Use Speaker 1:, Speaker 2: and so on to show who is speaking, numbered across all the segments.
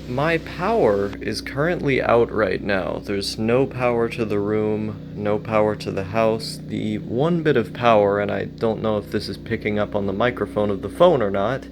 Speaker 1: My power is currently out right now. There's no power to the room, no power to the house. The one bit of power, and I don't know if this is picking up on the microphone of the phone or not,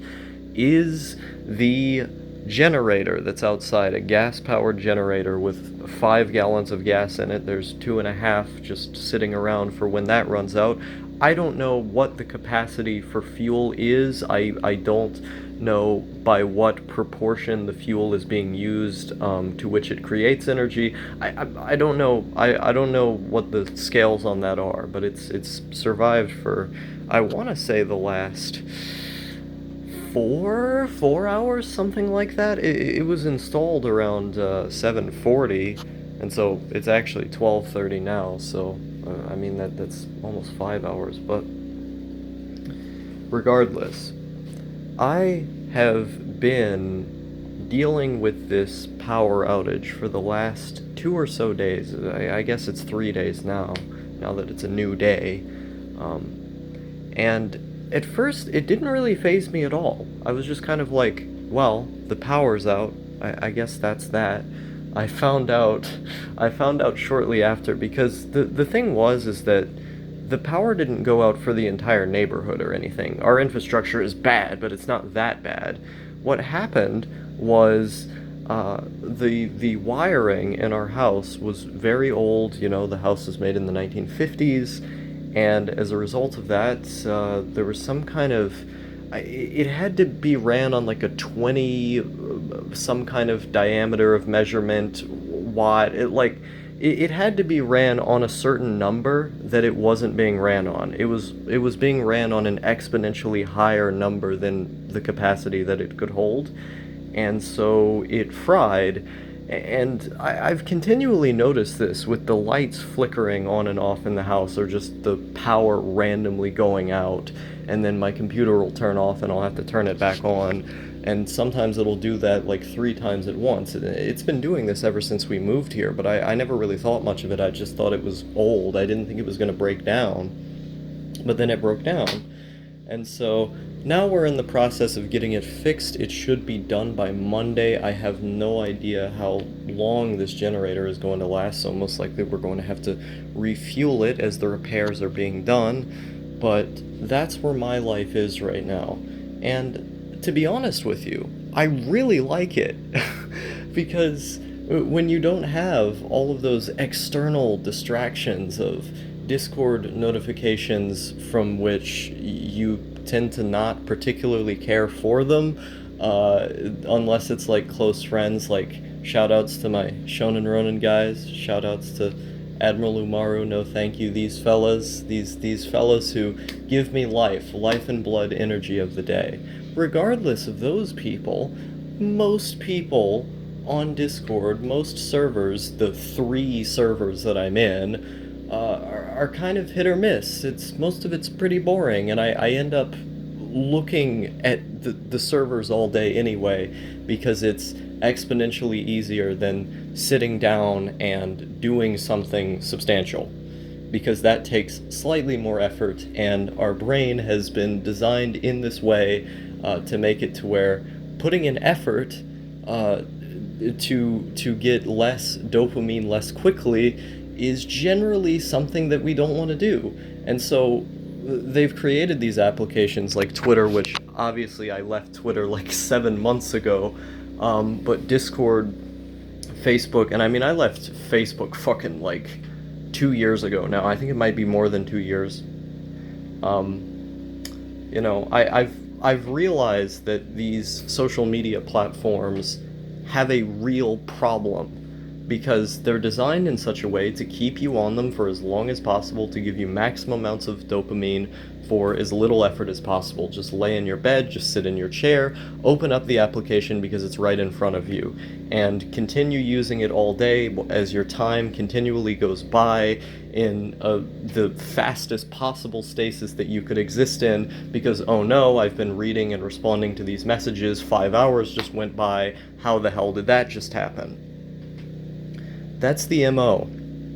Speaker 1: is the generator that's outside, a gas-powered generator with 5 gallons of gas in it. There's 2.5 just sitting around for when that runs out. I don't know what the capacity for fuel is. I don't know by what proportion the fuel is being used, to which it creates energy. I don't know. I don't know what the scales on that are, but it's survived for, I want to say, the last 4 hours, something like that. It was installed around 7:40, and so it's actually 12:30 now. So I mean that's almost 5 hours. But regardless, I have been dealing with this power outage for the last 2 or so days. I guess it's 3 days now that it's a new day. And at first, it didn't really faze me at all. I was just kind of like, well, the power's out. I guess that's that. I found out, I found out shortly after, because the thing is that the power didn't go out for the entire neighborhood or anything. Our infrastructure is bad, but it's not that bad. What happened was the wiring in our house was very old. You know, the house was made in the 1950s, and as a result of that, there was some kind of, it had to be ran on like a 20 some kind of diameter of measurement watt. It had to be ran on a certain number that it wasn't being ran on. It was being ran on an exponentially higher number than the capacity that it could hold, and so it fried. And I've continually noticed this with the lights flickering on and off in the house, or just the power randomly going out, and then my computer will turn off and I'll have to turn it back on. And sometimes it'll do that like 3 times at once. It's been doing this ever since we moved here, but I never really thought much of it. I just thought it was old. I didn't think it was going to break down. But then it broke down. And so now we're in the process of getting it fixed. It should be done by Monday. I have no idea how long this generator is going to last, so most likely we're going to have to refuel it as the repairs are being done. But that's where my life is right now. And to be honest with you, I really like it. Because when you don't have all of those external distractions of Discord notifications from which you tend to not particularly care for them, unless it's like close friends. Like, shoutouts to my Shonen Ronin guys, shoutouts to Admiral Umaru, no thank you, these fellas, these fellas who give me life and blood energy of the day. Regardless of those people, most people on Discord, most servers, the 3 servers that I'm in, are kind of hit or miss. Most of it's pretty boring, and I end up looking at the servers all day anyway, because it's exponentially easier than sitting down and doing something substantial, because that takes slightly more effort, and our brain has been designed in this way to make it to where putting in effort to get less dopamine less quickly is generally something that we don't want to do. And so they've created these applications like Twitter, which obviously I left Twitter like 7 months ago, but Discord, Facebook, and I mean I left Facebook fucking like 2 years ago now. I think it might be more than 2 years. You know, I've realized that these social media platforms have a real problem, because they're designed in such a way to keep you on them for as long as possible, to give you maximum amounts of dopamine for as little effort as possible. Just lay in your bed, just sit in your chair, open up the application because it's right in front of you, and continue using it all day as your time continually goes by in the fastest possible stasis that you could exist in, because, oh no, I've been reading and responding to these messages, 5 hours just went by, how the hell did that just happen? That's the MO.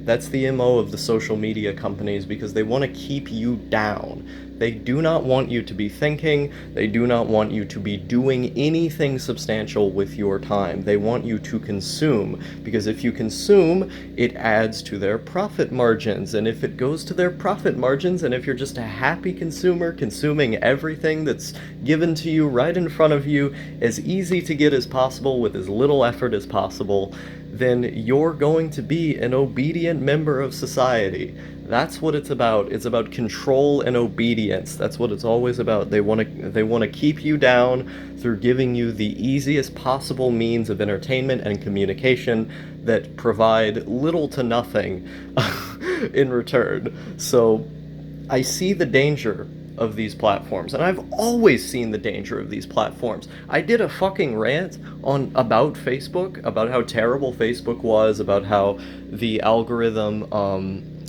Speaker 1: That's the MO of the social media companies, because they want to keep you down. They do not want you to be thinking. They do not want you to be doing anything substantial with your time. They want you to consume, because if you consume, it adds to their profit margins. And if it goes to their profit margins, and if you're just a happy consumer consuming everything that's given to you right in front of you, as easy to get as possible with as little effort as possible, then you're going to be an obedient member of society. That's what it's about. It's about control and obedience. That's what it's always about. They want to keep you down through giving you the easiest possible means of entertainment and communication that provide little to nothing in return. So I see the danger of these platforms, and I've always seen the danger of these platforms. I did a fucking rant about Facebook, about how terrible Facebook was, about how the algorithm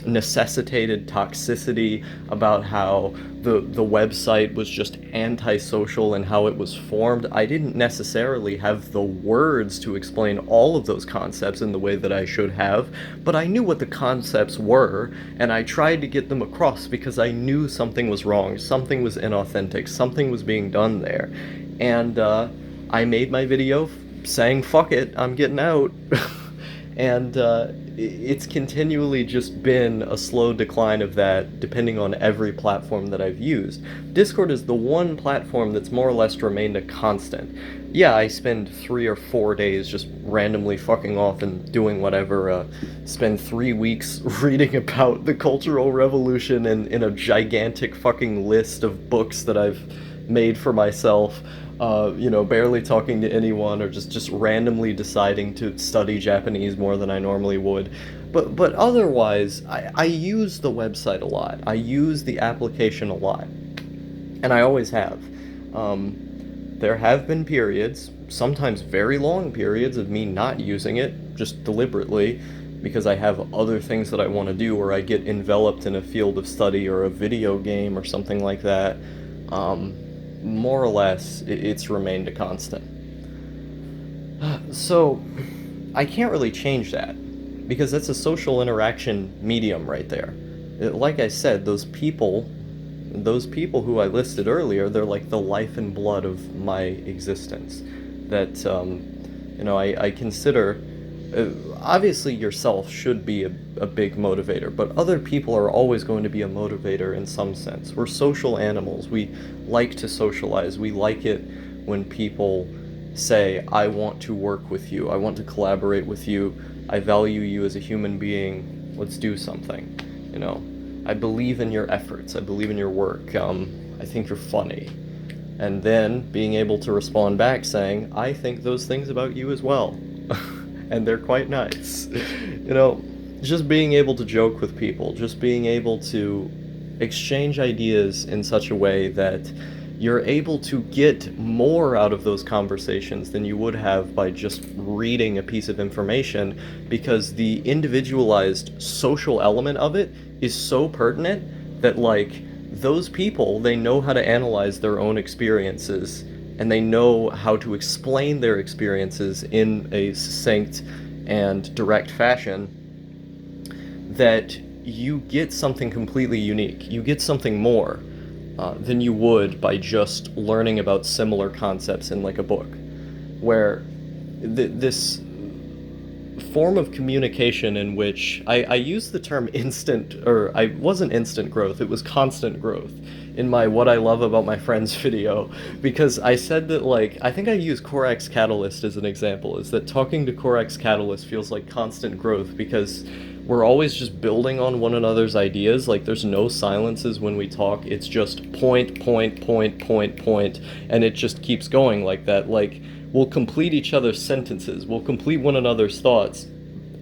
Speaker 1: necessitated toxicity, about how the website was just antisocial and how it was formed. I didn't necessarily have the words to explain all of those concepts in the way that I should have, but I knew what the concepts were, and I tried to get them across because I knew something was wrong, something was inauthentic, something was being done there. And I made my video saying, fuck it, I'm getting out. And it's continually just been a slow decline of that, depending on every platform that I've used. Discord is the one platform that's more or less remained a constant. Yeah, I spend 3 or 4 days just randomly fucking off and doing whatever, spend 3 weeks reading about the Cultural Revolution and in a gigantic fucking list of books that I've made for myself. Barely talking to anyone, or just randomly deciding to study Japanese more than I normally would. But otherwise, I use the website a lot. I use the application a lot. And I always have. There have been periods, sometimes very long periods, of me not using it, just deliberately, because I have other things that I want to do, or I get enveloped in a field of study or a video game or something like that. More or less, it's remained a constant. So, I can't really change that, because that's a social interaction medium right there. Like I said, those people who I listed earlier, they're like the life and blood of my existence. That, I consider... obviously yourself should be a big motivator, but other people are always going to be a motivator in some sense. We're social animals. We like to socialize. We like it when people say, I want to work with you, I want to collaborate with you, I value you as a human being, let's do something. I believe in your efforts, I believe in your work, I think you're funny. And then being able to respond back saying, I think those things about you as well. And they're quite nice. Just being able to joke with people, just being able to exchange ideas in such a way that you're able to get more out of those conversations than you would have by just reading a piece of information, because the individualized social element of it is so pertinent that, those people, they know how to analyze their own experiences, and they know how to explain their experiences in a succinct and direct fashion, that you get something completely unique. You get something more than you would by just learning about similar concepts in a book, where this form of communication in which I use the term it wasn't instant growth, it was constant growth in my What I Love About My Friends video, because I said that, I think I use Corax Catalyst as an example, is that talking to Corax Catalyst feels like constant growth, because we're always just building on one another's ideas. There's no silences when we talk, it's just point, and it just keeps going like that. We'll complete each other's sentences, we'll complete one another's thoughts,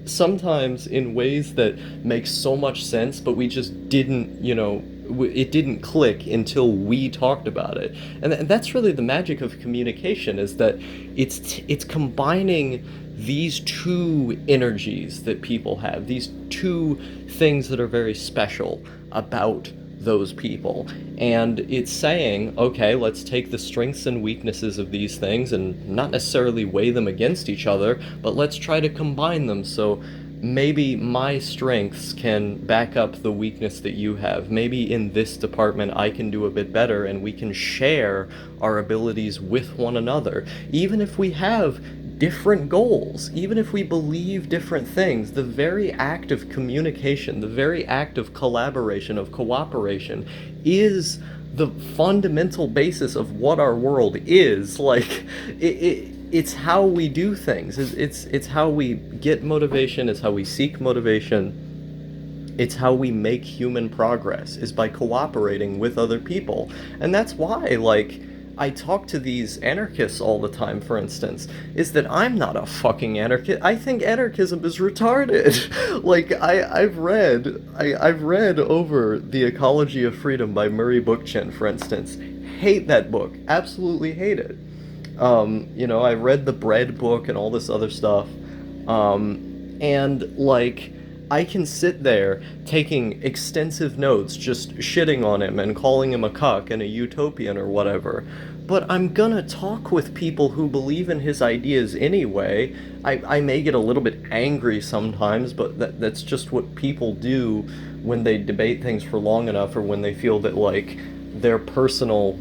Speaker 1: sometimes in ways that make so much sense, but we just didn't, it didn't click until we talked about it. And that's really the magic of communication, is that it's combining these two energies that people have, these two things that are very special about those people, and it's saying, okay, let's take the strengths and weaknesses of these things and not necessarily weigh them against each other, but let's try to combine them. So maybe my strengths can back up the weakness that you have. Maybe in this department I can do a bit better, and we can share our abilities with one another. Even if we have different goals, even if we believe different things, the very act of communication, the very act of collaboration, of cooperation, is the fundamental basis of what our world is. Like, it's how we do things. It's how we get motivation. It's how we seek motivation. It's how we make human progress, is by cooperating with other people. And that's why, like, I talk to these anarchists all the time, for instance, is that I'm not a fucking anarchist. I think anarchism is retarded. Like, I've read over The Ecology of Freedom by Murray Bookchin, for instance. Hate that book. Absolutely hate it. I read the bread book and all this other stuff. And like, I can sit there taking extensive notes, just shitting on him and calling him a cuck and a utopian or whatever. But I'm gonna talk with people who believe in his ideas anyway. I may get a little bit angry sometimes, but that's just what people do when they debate things for long enough, or when they feel that, like, their personal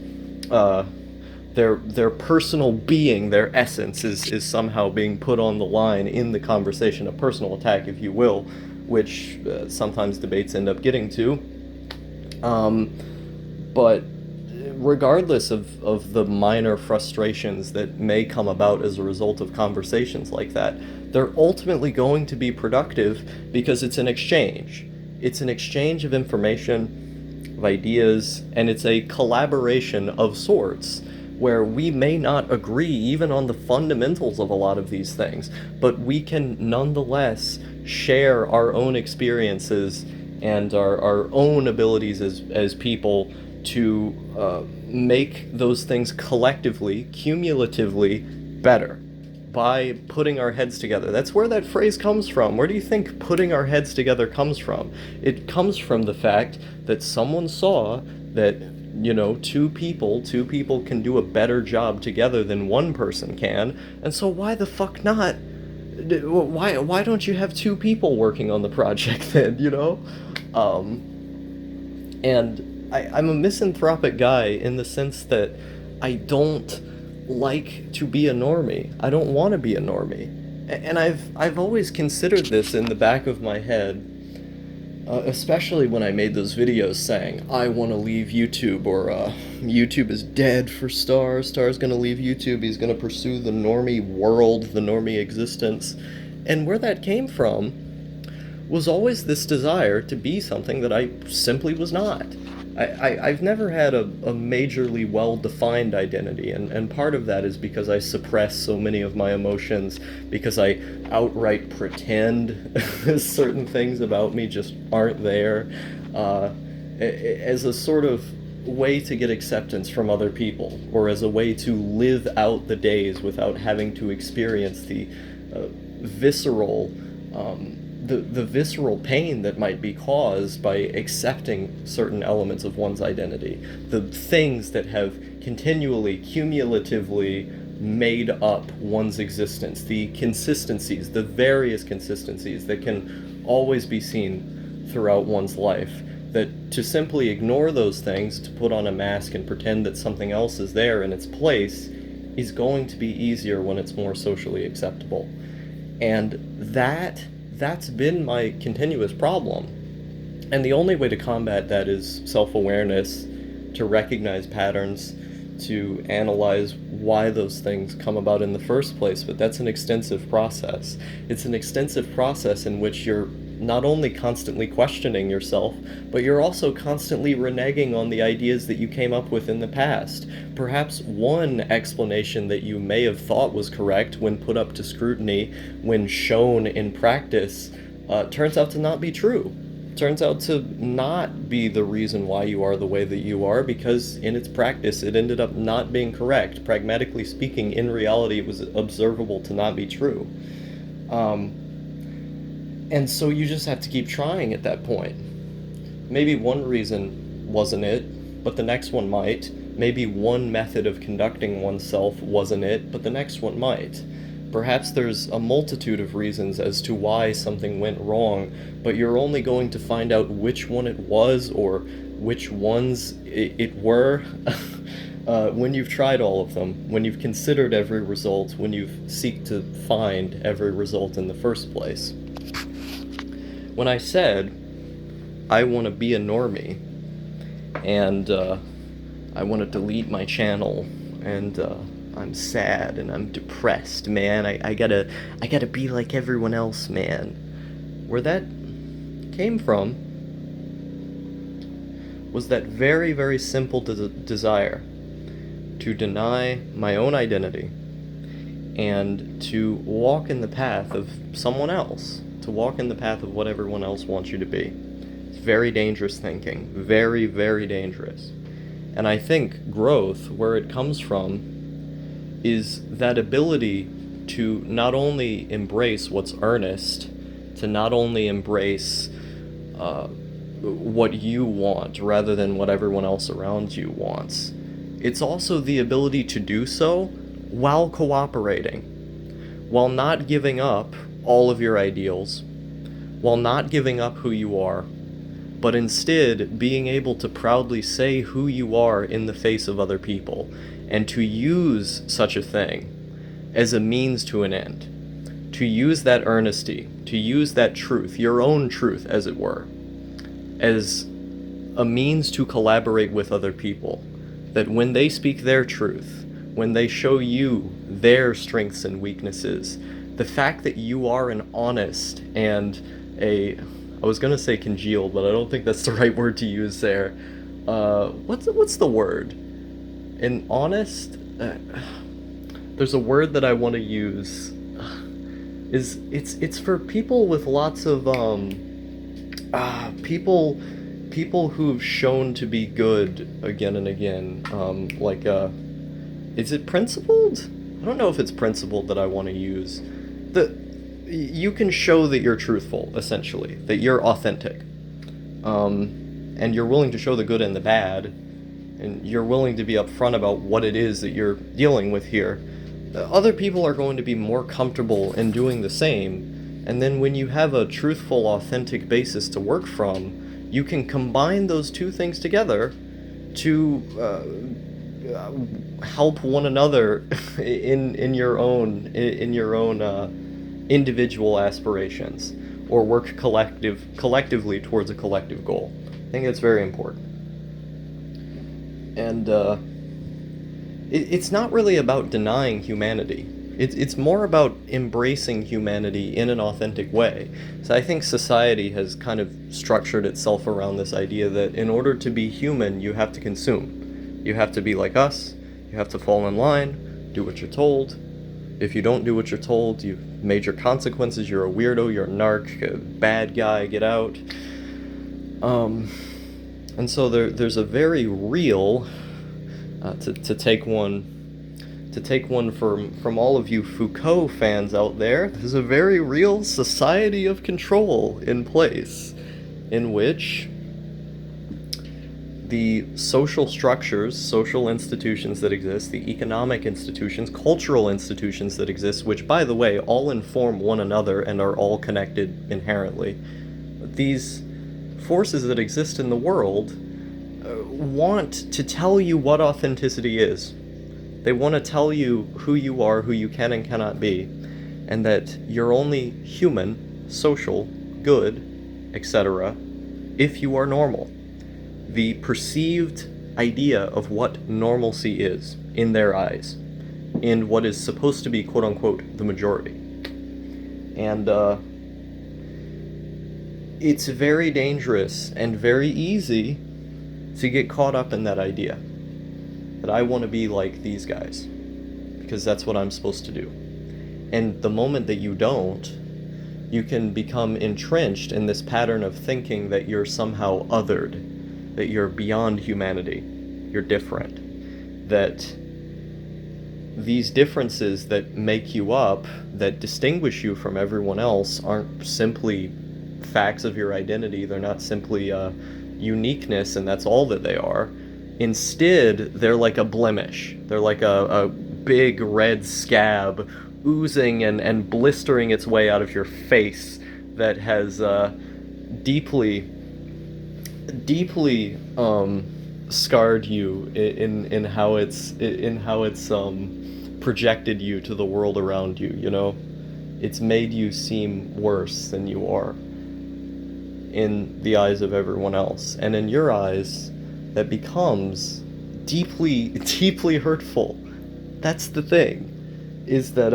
Speaker 1: their personal being, their essence, is somehow being put on the line in the conversation, a personal attack, if you will, which sometimes debates end up getting to. But regardless of the minor frustrations that may come about as a result of conversations like that, they're ultimately going to be productive because it's an exchange. It's an exchange of information, of ideas, and it's a collaboration of sorts, where we may not agree even on the fundamentals of a lot of these things, but we can nonetheless share our own experiences and our own abilities as people to make those things collectively, cumulatively better by putting our heads together. That's where that phrase comes from. Where do you think putting our heads together comes from? It comes from the fact that someone saw that, two people can do a better job together than one person can, and so why the fuck not? Why don't you have two people working on the project then, And I'm a misanthropic guy in the sense that I don't like to be a normie. I don't want to be a normie. And I've always considered this in the back of my head, especially when I made those videos saying, I want to leave YouTube, or YouTube is dead for Star. Star's going to leave YouTube. He's going to pursue the normie world, the normie existence. And where that came from was always this desire to be something that I simply was not. I've never had a majorly well-defined identity, and part of that is because I suppress so many of my emotions, because I outright pretend certain things about me just aren't there, as a sort of way to get acceptance from other people, or as a way to live out the days without having to experience the visceral the visceral pain that might be caused by accepting certain elements of one's identity, the things that have continually, cumulatively made up one's existence, the consistencies, the various consistencies that can always be seen throughout one's life, that to simply ignore those things, to put on a mask and pretend that something else is there in its place, is going to be easier when it's more socially acceptable. And that's been my continuous problem. And the only way to combat that is self-awareness, to recognize patterns, to analyze why those things come about in the first place. But that's an extensive process. It's an extensive process in which you're not only constantly questioning yourself, but you're also constantly reneging on the ideas that you came up with in the past. Perhaps one explanation that you may have thought was correct when put up to scrutiny, when shown in practice, turns out to not be true. Turns out to not be the reason why you are the way that you are, because in its practice it ended up not being correct. Pragmatically speaking, in reality, it was observable to not be true. And so you just have to keep trying at that point. Maybe one reason wasn't it, but the next one might. Maybe one method of conducting oneself wasn't it, but the next one might. Perhaps there's a multitude of reasons as to why something went wrong, but you're only going to find out which one it was or which ones it were when you've tried all of them, when you've considered every result, when you've seek to find every result in the first place. When I said I want to be a normie and I want to delete my channel and I'm sad and I'm depressed, man. I gotta be like everyone else, man. Where that came from was that very, very simple desire to deny my own identity and to walk in the path of someone else, to walk in the path of what everyone else wants you to be. It's very dangerous thinking, very, very dangerous. And I think growth, where it comes from, is that ability to not only embrace what's earnest, to not only embrace what you want rather than what everyone else around you wants. It's also the ability to do so while cooperating, while not giving up all of your ideals, while not giving up who you are, but instead being able to proudly say who you are in the face of other people, and to use such a thing as a means to an end, to use that earnesty, to use that truth, your own truth as it were, as a means to collaborate with other people, that when they speak their truth, when they show you their strengths and weaknesses, the fact that you are an honest and I was gonna say congealed, but I don't think that's the right word to use there. What's the word? An honest. There's a word that I want to use. It's for people with lots of people who've shown to be good again and again. Is it principled? I don't know if it's principled that I want to use. You can show that you're truthful, essentially, that you're authentic, and you're willing to show the good and the bad, and you're willing to be upfront about what it is that you're dealing with here. Other people are going to be more comfortable in doing the same, and then when you have a truthful, authentic basis to work from, you can combine those two things together to help one another in your own individual aspirations, or work collectively towards a collective goal. I think that's very important. And it's not really about denying humanity. It's more about embracing humanity in an authentic way. So I think society has kind of structured itself around this idea that in order to be human, you have to consume. You have to be like us. You have to fall in line, do what you're told. If you don't do what you're told, you've major consequences. You're a weirdo, you're a narc, a bad guy, get out. And so there's a very real, to take one from all of you Foucault fans out there, there's a very real society of control in place, in which the social structures, social institutions that exist, the economic institutions, cultural institutions that exist, which, by the way, all inform one another and are all connected inherently. These forces that exist in the world want to tell you what authenticity is. They want to tell you who you are, who you can and cannot be, and that you're only human, social, good, etc., if you are normal. The perceived idea of what normalcy is in their eyes, in what is supposed to be, quote-unquote, the majority. And it's very dangerous and very easy to get caught up in that idea, that I want to be like these guys, because that's what I'm supposed to do. And the moment that you don't, you can become entrenched in this pattern of thinking that you're somehow othered, that you're beyond humanity, you're different, that these differences that make you up, that distinguish you from everyone else, aren't simply facts of your identity, they're not simply uniqueness and that's all that they are. Instead, they're like a blemish. They're like a big red scab oozing and blistering its way out of your face, that has deeply, deeply scarred you in how it's projected you to the world around you. You know, it's made you seem worse than you are in the eyes of everyone else, and in your eyes, that becomes deeply, deeply hurtful. That's the thing, is that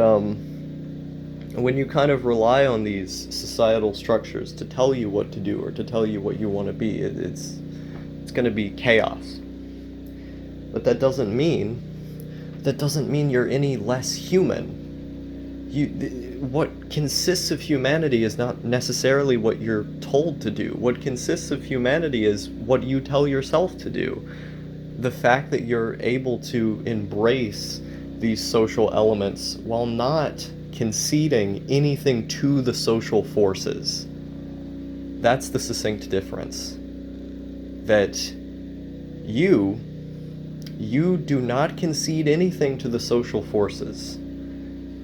Speaker 1: when you kind of rely on these societal structures to tell you what to do or to tell you what you want to be, it's going to be chaos. But that doesn't mean you're any less human. What consists of humanity is not necessarily what you're told to do. What consists of humanity is what you tell yourself to do. The fact that you're able to embrace these social elements while not conceding anything to the social forces. That's the succinct difference. That you do not concede anything to the social forces,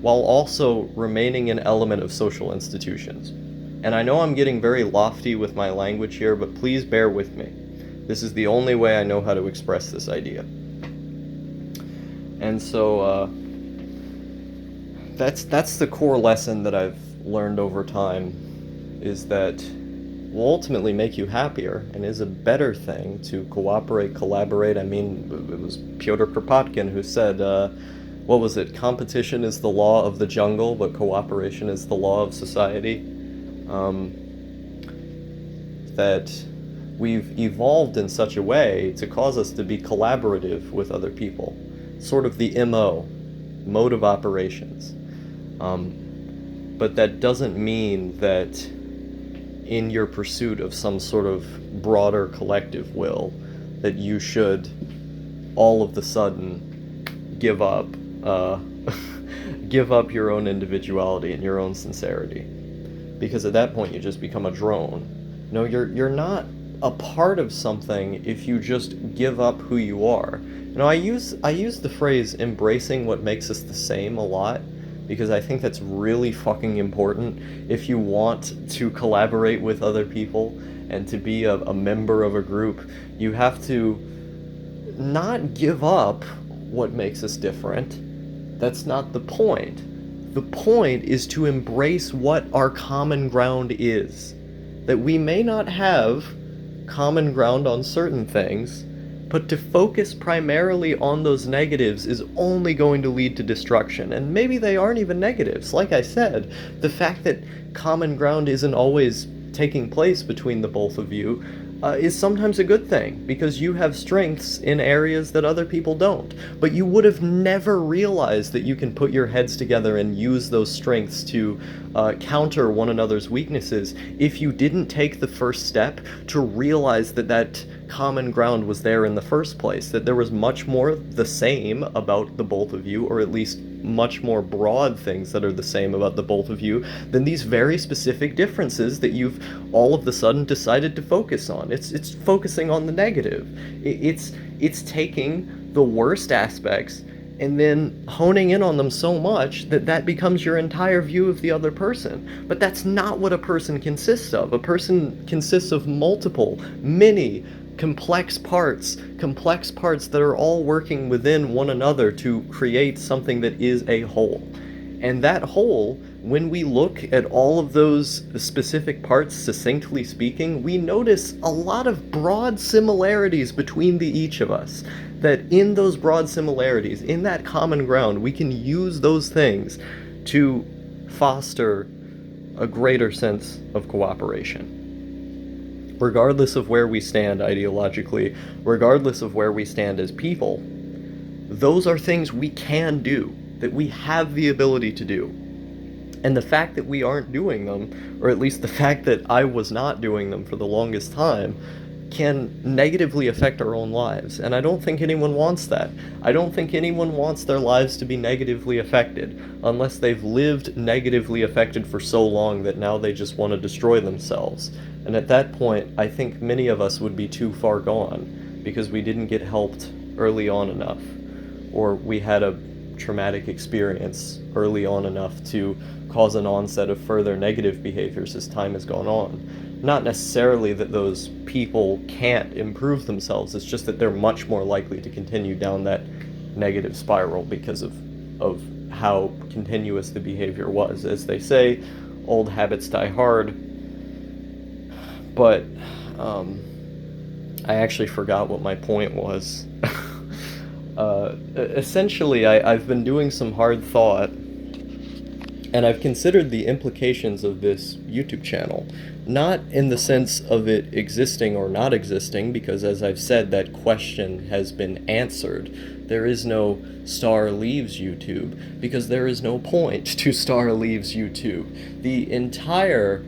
Speaker 1: while also remaining an element of social institutions. And I know I'm getting very lofty with my language here, but please bear with me. This is the only way I know how to express this idea. And so, that's the core lesson that I've learned over time, is that will ultimately make you happier and is a better thing to cooperate, collaborate. I mean, it was Pyotr Kropotkin who said, what was it? Competition is the law of the jungle, but cooperation is the law of society. That we've evolved in such a way to cause us to be collaborative with other people. Sort of the mode of operations. But that doesn't mean that in your pursuit of some sort of broader collective will, that you should all of the sudden give up give up your own individuality and your own sincerity, because at that point you just become a drone. No, you're not a part of something if you just give up who you are. You know, I use the phrase embracing what makes us the same a lot, because I think that's really fucking important if you want to collaborate with other people and to be a member of a group. You have to not give up what makes us different. That's not the point. The point is to embrace what our common ground is. That we may not have common ground on certain things, but to focus primarily on those negatives is only going to lead to destruction. And maybe they aren't even negatives. Like I said, the fact that common ground isn't always taking place between the both of you is sometimes a good thing, because you have strengths in areas that other people don't. But you would have never realized that you can put your heads together and use those strengths to counter one another's weaknesses if you didn't take the first step to realize that that common ground was there in the first place, that there was much more the same about the both of you, or at least much more broad things that are the same about the both of you than these very specific differences that you've all of the sudden decided to focus on. It's focusing on the negative. It's taking the worst aspects and then honing in on them so much that that becomes your entire view of the other person. But that's not what a person consists of. A person consists of multiple, many complex parts that are all working within one another to create something that is a whole. And that whole, when we look at all of those specific parts, succinctly speaking, we notice a lot of broad similarities between each of us. That in those broad similarities, in that common ground, we can use those things to foster a greater sense of cooperation. Regardless of where we stand ideologically, regardless of where we stand as people, those are things we can do, that we have the ability to do. And the fact that we aren't doing them, or at least the fact that I was not doing them for the longest time, can negatively affect our own lives. And I don't think anyone wants that. I don't think anyone wants their lives to be negatively affected, unless they've lived negatively affected for so long that now they just want to destroy themselves. And at that point, I think many of us would be too far gone, because we didn't get helped early on enough, or we had a traumatic experience early on enough to cause an onset of further negative behaviors as time has gone on. Not necessarily that those people can't improve themselves, it's just that they're much more likely to continue down that negative spiral because of how continuous the behavior was. As they say, old habits die hard, but I actually forgot what my point was. Essentially, I've been doing some hard thought, and I've considered the implications of this YouTube channel. Not in the sense of it existing or not existing, because as I've said, that question has been answered. There is no Star Leaves YouTube, because there is no point to Star Leaves YouTube. The entire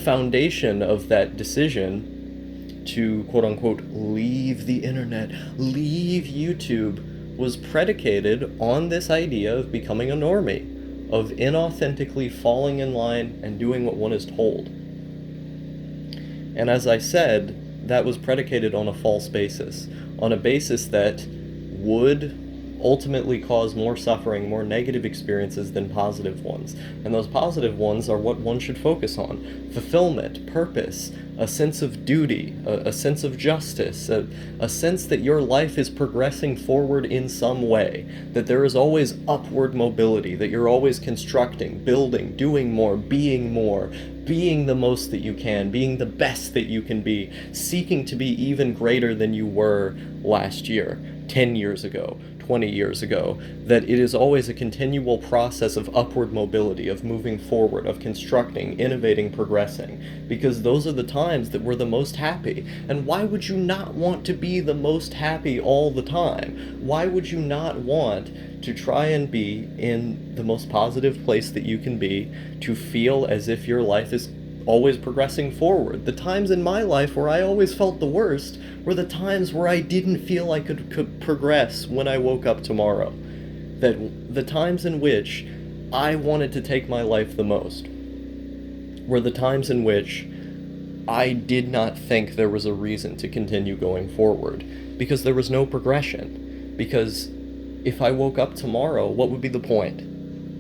Speaker 1: foundation of that decision to quote-unquote leave the internet, leave YouTube, was predicated on this idea of becoming a normie, of inauthentically falling in line and doing what one is told. And as I said, that was predicated on a false basis, on a basis that would ultimately cause more suffering, more negative experiences than positive ones. And those positive ones are what one should focus on: fulfillment, purpose, a sense of duty, a sense of justice, a sense that your life is progressing forward in some way, that there is always upward mobility, that you're always constructing, building, doing more, being the most that you can, being the best that you can be, seeking to be even greater than you were last year, 10 years ago, 20 years ago, that it is always a continual process of upward mobility, of moving forward, of constructing, innovating, progressing, because those are the times that we're the most happy. And why would you not want to be the most happy all the time? Why would you not want to try and be in the most positive place that you can be, to feel as if your life is always progressing forward? The times in my life where I always felt the worst were the times where I didn't feel I could progress when I woke up tomorrow. That the times in which I wanted to take my life the most were the times in which I did not think there was a reason to continue going forward, because there was no progression. Because if I woke up tomorrow, what would be the point?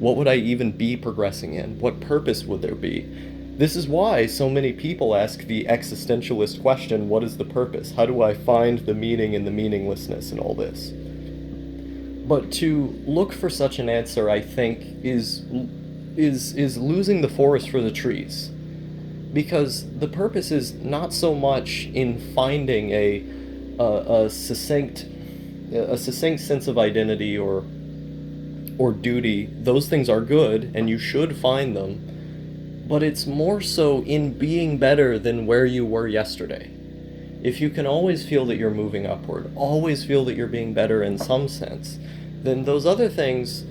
Speaker 1: What would I even be progressing in? What purpose would there be? This is why so many people ask the existentialist question, what is the purpose? How do I find the meaning in the meaninglessness and all this? But to look for such an answer, I think, is losing the forest for the trees. Because the purpose is not so much in finding a succinct sense of identity or duty. Those things are good, and you should find them. But it's more so in being better than where you were yesterday. If you can always feel that you're moving upward, always feel that you're being better in some sense, then those other things,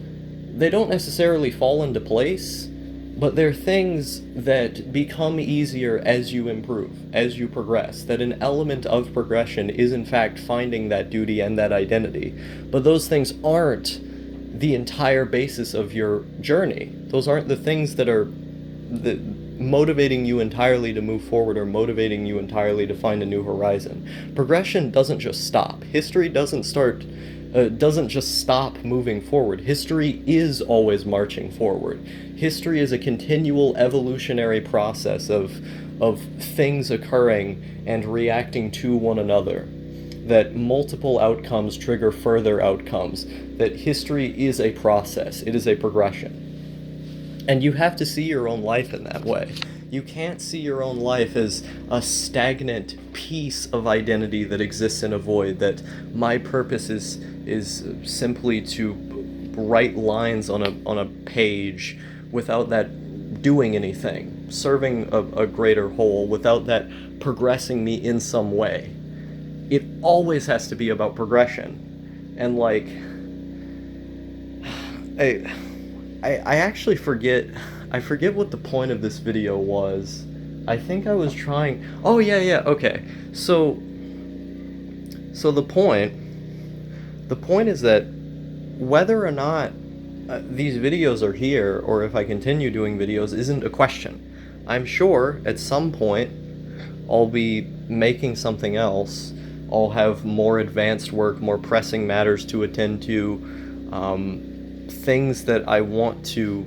Speaker 1: they don't necessarily fall into place, but they're things that become easier as you improve, as you progress. That an element of progression is in fact finding that duty and that identity. But those things aren't the entire basis of your journey. Those aren't the things that are motivating you entirely to move forward, or motivating you entirely to find a new horizon. Progression doesn't just stop. History doesn't just stop moving forward. History is always marching forward. History is a continual evolutionary process of things occurring and reacting to one another. That multiple outcomes trigger further outcomes. That history is a process. It is a progression. And you have to see your own life in that way. You can't see your own life as a stagnant piece of identity that exists in a void, that my purpose is simply to write lines on a page without that doing anything, serving a greater whole, without that progressing me in some way. It always has to be about progression. And like, I actually forget what the point of this video was. I think I was trying, oh yeah, okay. So the point is that whether or not these videos are here, or if I continue doing videos, isn't a question. I'm sure at some point I'll be making something else all have more advanced work, more pressing matters to attend to, things that I want to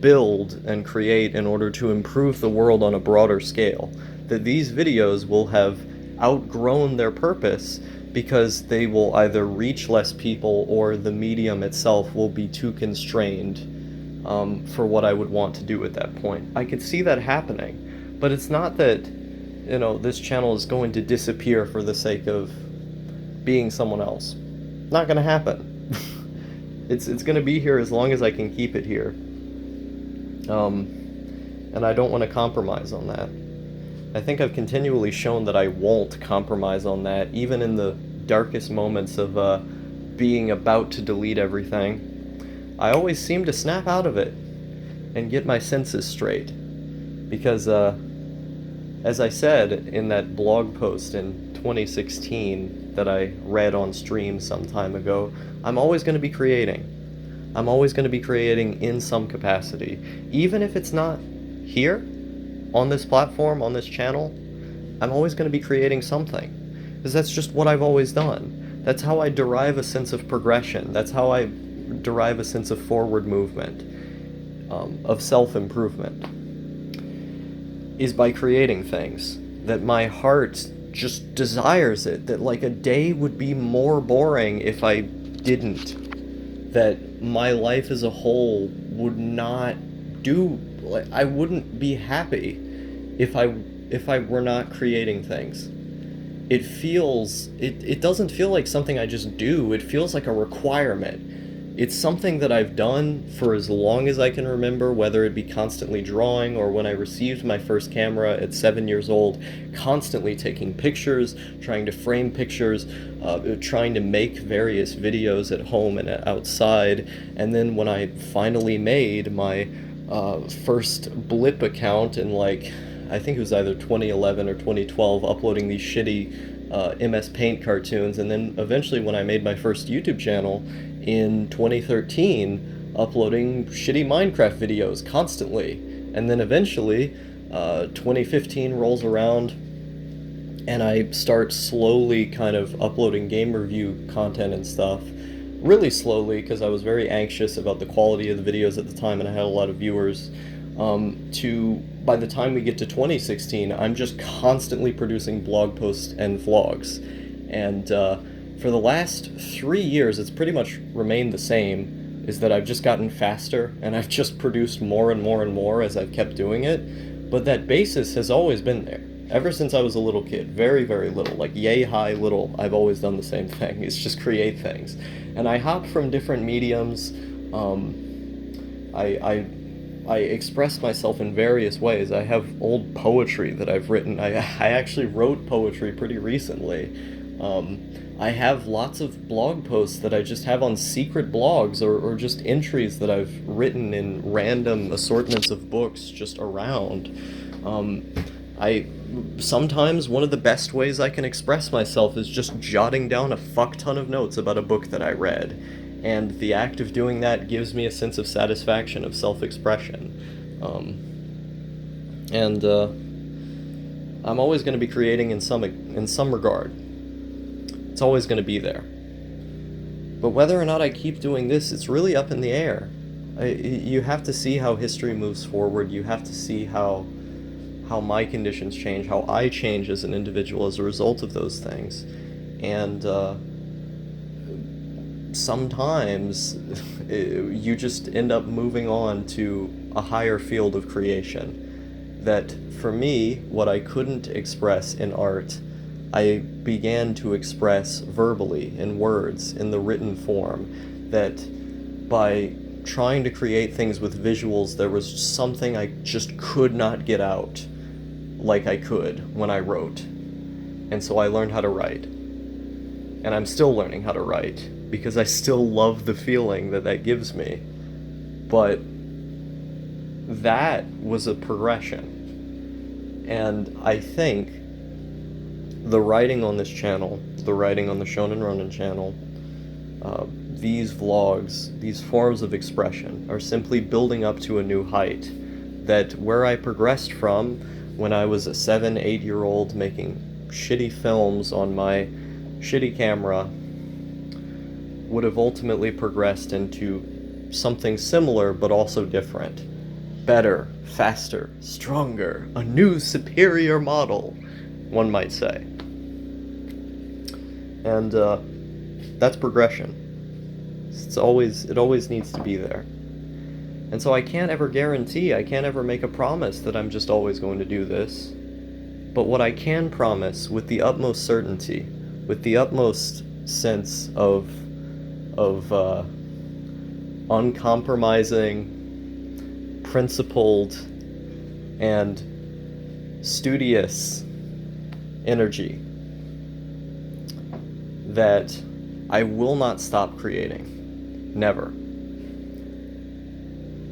Speaker 1: build and create in order to improve the world on a broader scale. That these videos will have outgrown their purpose because they will either reach less people or the medium itself will be too constrained for what I would want to do at that point. I could see that happening, but it's not that, this channel is going to disappear for the sake of being someone else. Not gonna happen. It's gonna be here as long as I can keep it here. And I don't want to compromise on that. I think I've continually shown that I won't compromise on that, even in the darkest moments of being about to delete everything. I always seem to snap out of it and get my senses straight. Because, as I said in that blog post in 2016 that I read on stream some time ago, I'm always going to be creating. I'm always going to be creating in some capacity. Even if it's not here, on this platform, on this channel, I'm always going to be creating something. Because that's just what I've always done. That's how I derive a sense of progression. That's how I derive a sense of forward movement, of self-improvement, is by creating things. That my heart just desires it. That like a day would be more boring if I didn't. That my life as a whole would not do, like, I wouldn't be happy if I were not creating things. It doesn't feel like something I just do. It feels like a requirement. It's something that I've done for as long as I can remember, whether it be constantly drawing or when I received my first camera at 7 years old, constantly taking pictures, trying to frame pictures, trying to make various videos at home and outside. And then when I finally made my first Blip account in, like, I think it was either 2011 or 2012, uploading these shitty MS Paint cartoons, and then eventually when I made my first YouTube channel in 2013, uploading shitty Minecraft videos constantly. And then eventually, 2015 rolls around, and I start slowly kind of uploading game review content and stuff. Really slowly, because I was very anxious about the quality of the videos at the time, and I had a lot of viewers. To, by the time we get to 2016, I'm just constantly producing blog posts and vlogs. And for the last 3 years, it's pretty much remained the same, is that I've just gotten faster, and I've just produced more and more and more as I've kept doing it. But that basis has always been there. Ever since I was a little kid, very, very little, like yay high little, I've always done the same thing. It's just create things. And I hop from different mediums. I express myself in various ways. I have old poetry that I've written. I actually wrote poetry pretty recently. I have lots of blog posts that I just have on secret blogs or just entries that I've written in random assortments of books just around. Sometimes one of the best ways I can express myself is just jotting down a fuck ton of notes about a book that I read. And the act of doing that gives me a sense of satisfaction, of self-expression. I'm always going to be creating in some regard. It's always going to be there. But whether or not I keep doing this, it's really up in the air. You have to see how history moves forward. You have to see how my conditions change, how I change as an individual as a result of those things. And sometimes you just end up moving on to a higher field of creation. That for me, what I couldn't express in art, I began to express verbally, in words, in the written form. That by trying to create things with visuals, there was something I just could not get out like I could when I wrote. And so I learned how to write. And I'm still learning how to write, because I still love the feeling that gives me. But that was a progression. And I think the writing on this channel, the writing on the Shonen Ronin channel, these vlogs, these forms of expression are simply building up to a new height. That where I progressed from when I was a 7-8 year old making shitty films on my shitty camera would have ultimately progressed into something similar but also different. Better, faster, stronger, a new superior model, one might say. And that's progression. It always needs to be there. And so I can't ever guarantee, I can't ever make a promise that I'm just always going to do this. But what I can promise with the utmost certainty, with the utmost sense of uncompromising, principled, and studious energy, that I will not stop creating. Never.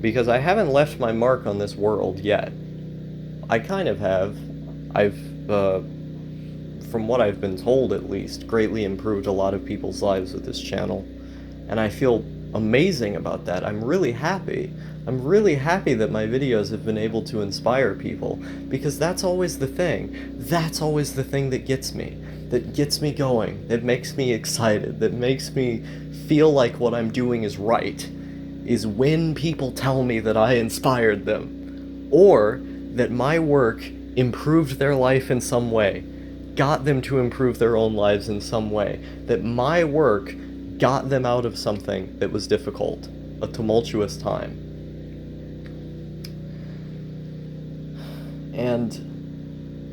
Speaker 1: Because I haven't left my mark on this world yet. I kind of have. I've, from what I've been told at least, greatly improved a lot of people's lives with this channel. And I feel amazing about that. I'm really happy. I'm really happy that my videos have been able to inspire people, because that's always the thing. That's always the thing that gets me going, that makes me excited, that makes me feel like what I'm doing is right, is when people tell me that I inspired them, or that my work improved their life in some way, got them to improve their own lives in some way, that my work got them out of something that was difficult, a tumultuous time. And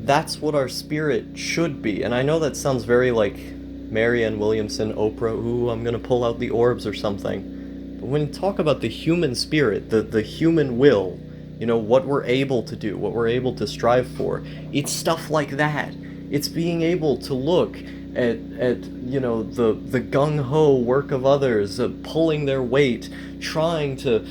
Speaker 1: that's what our spirit should be. And I know that sounds very like Marianne Williamson, Oprah, ooh, I'm gonna pull out the orbs or something. But when you talk about the human spirit, the human will, you know, what we're able to do, what we're able to strive for, it's stuff like that. It's being able to look at you know, the gung-ho work of others, pulling their weight, trying to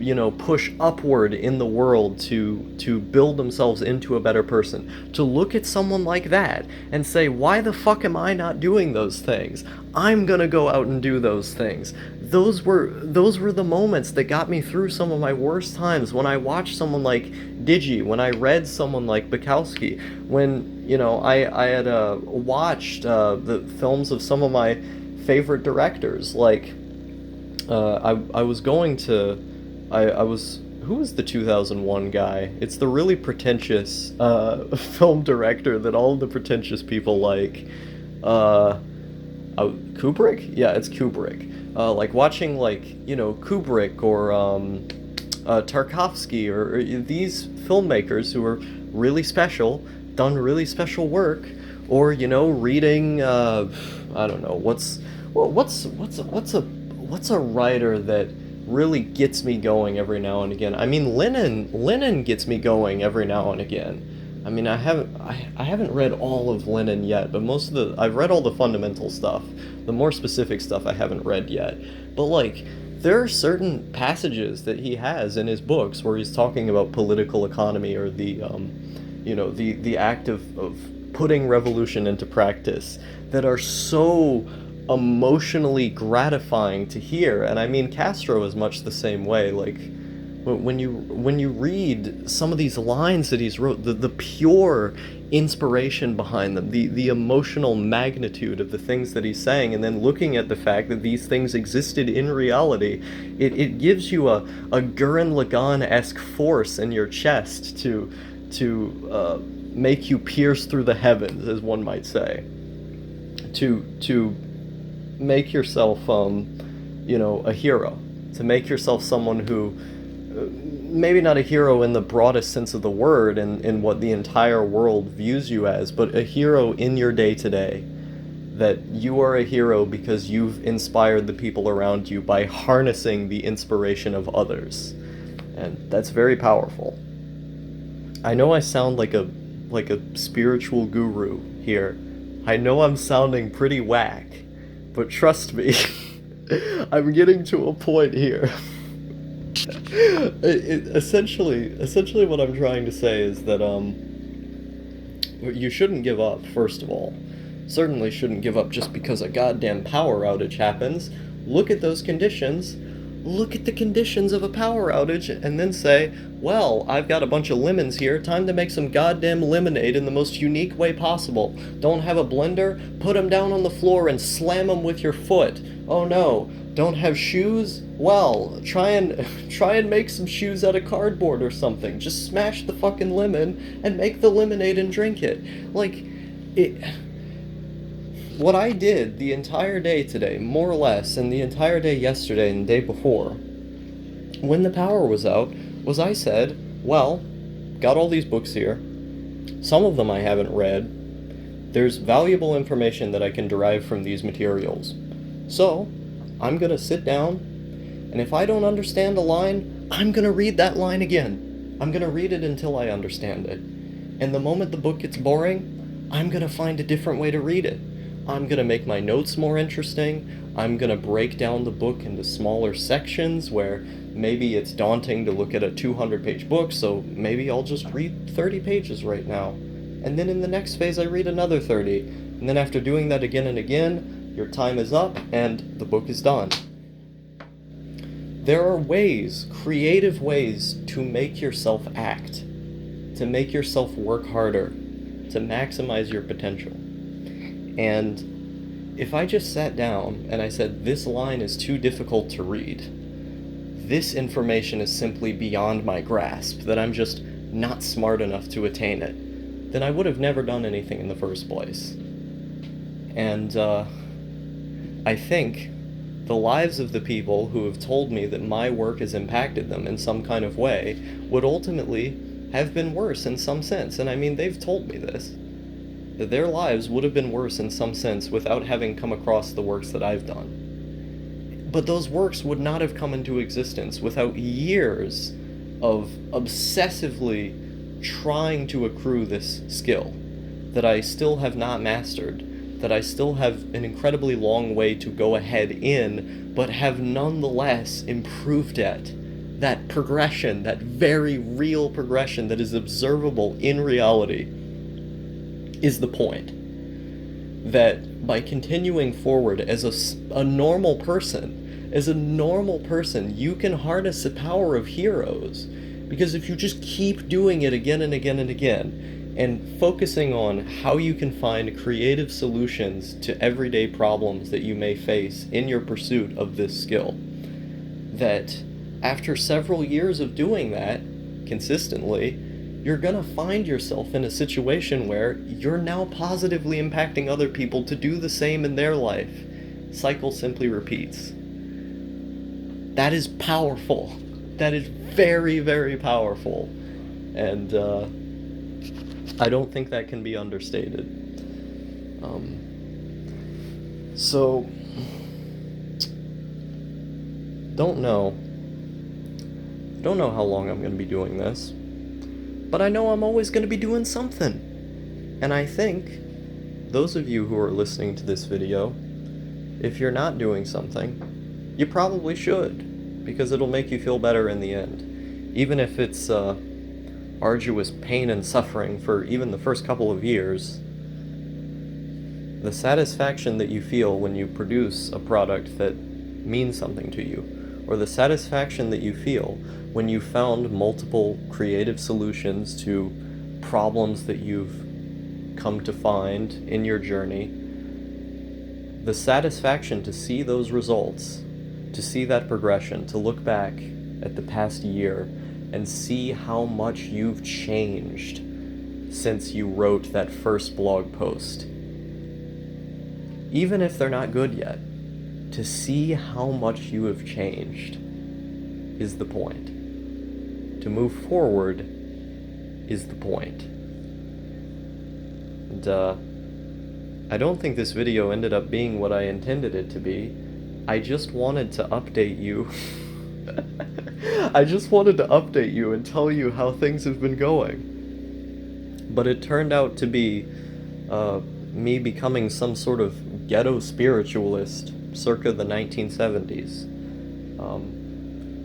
Speaker 1: you know, push upward in the world to build themselves into a better person. To look at someone like that and say, why the fuck am I not doing those things? I'm gonna go out and do those things. Those were the moments that got me through some of my worst times, when I watched someone like Digi, when I read someone like Bukowski, when, you know, I had watched the films of some of my favorite directors, like I was going to, who was the 2001 guy? It's the really pretentious film director that all the pretentious people like. Kubrick? Yeah, it's Kubrick. Like watching, like, you know, Kubrick or Tarkovsky or these filmmakers who are really special, done really special work, or, you know, reading I don't know, what's a writer that really gets me going every now and again? I mean, Lenin gets me going every now and again. I mean, I haven't read all of Lenin yet, but I've read all the fundamental stuff. The more specific stuff I haven't read yet. But, like, there are certain passages that he has in his books where he's talking about political economy, or the you know, the act of putting revolution into practice, that are so emotionally gratifying to hear. And I mean, Castro is much the same way. Like, when you read some of these lines that he's wrote, the pure inspiration behind them, the emotional magnitude of the things that he's saying, and then looking at the fact that these things existed in reality, it gives you a Gurren Lagann-esque force in your chest to make you pierce through the heavens, as one might say, to make yourself you know, a hero, to make yourself someone who, maybe not a hero in the broadest sense of the word, in what the entire world views you as, but a hero in your day-to-day. That you are a hero because you've inspired the people around you by harnessing the inspiration of others. And that's very powerful. I know I sound like a spiritual guru here. I know I'm sounding pretty whack, but trust me, I'm getting to a point here. Essentially what I'm trying to say is that you shouldn't give up, first of all. Certainly shouldn't give up just because a goddamn power outage happens. Look at those conditions, look at the conditions of a power outage and then say, well, I've got a bunch of lemons here, time to make some goddamn lemonade in the most unique way possible. Don't have a blender? Put them down on the floor and slam them with your foot. Oh no, don't have shoes? Well, try and make some shoes out of cardboard or something. Just smash the fucking lemon and make the lemonade and drink it. Like, what I did the entire day today, more or less, and the entire day yesterday and the day before, when the power was out, was I said, well, got all these books here. Some of them I haven't read. There's valuable information that I can derive from these materials. So, I'm gonna sit down, and if I don't understand a line, I'm gonna read that line again. I'm gonna read it until I understand it. And the moment the book gets boring, I'm gonna find a different way to read it. I'm gonna make my notes more interesting. I'm gonna break down the book into smaller sections where maybe it's daunting to look at a 200-page book, so maybe I'll just read 30 pages right now. And then in the next phase I read another 30. And then after doing that again and again, your time is up and the book is done. There are ways, creative ways, to make yourself act, to make yourself work harder, to maximize your potential. And if I just sat down and I said, this line is too difficult to read, this information is simply beyond my grasp, that I'm just not smart enough to attain it, then I would have never done anything in the first place. And I think the lives of the people who have told me that my work has impacted them in some kind of way would ultimately have been worse in some sense. And I mean, they've told me this. That their lives would have been worse in some sense without having come across the works that I've done. But those works would not have come into existence without years of obsessively trying to accrue this skill that I still have not mastered, that I still have an incredibly long way to go ahead in, but have nonetheless improved at. That progression, that very real progression that is observable in reality, is the point. That by continuing forward as a normal person, you can harness the power of heroes. Because if you just keep doing it again and again and again, and focusing on how you can find creative solutions to everyday problems that you may face in your pursuit of this skill, that after several years of doing that consistently, you're gonna find yourself in a situation where you're now positively impacting other people to do the same in their life. Cycle simply repeats. That is powerful. That is very, very powerful. And I don't think that can be understated. So, don't know how long I'm gonna be doing this. But I know I'm always going to be doing something. And I think those of you who are listening to this video, if you're not doing something, you probably should, because it'll make you feel better in the end. Even if it's arduous pain and suffering for even the first couple of years, the satisfaction that you feel when you produce a product that means something to you, or the satisfaction that you feel when you found multiple creative solutions to problems that you've come to find in your journey, the satisfaction to see those results, to see that progression, to look back at the past year and see how much you've changed since you wrote that first blog post. Even if they're not good yet, to see how much you have changed is the point. To move forward is the point. And I don't think this video ended up being what I intended it to be. I just wanted to update you. I just wanted to update you and tell you how things have been going. But it turned out to be me becoming some sort of ghetto spiritualist circa the 1970s.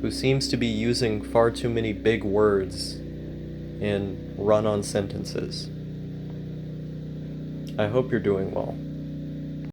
Speaker 1: Who seems to be using far too many big words in run-on sentences. I hope you're doing well.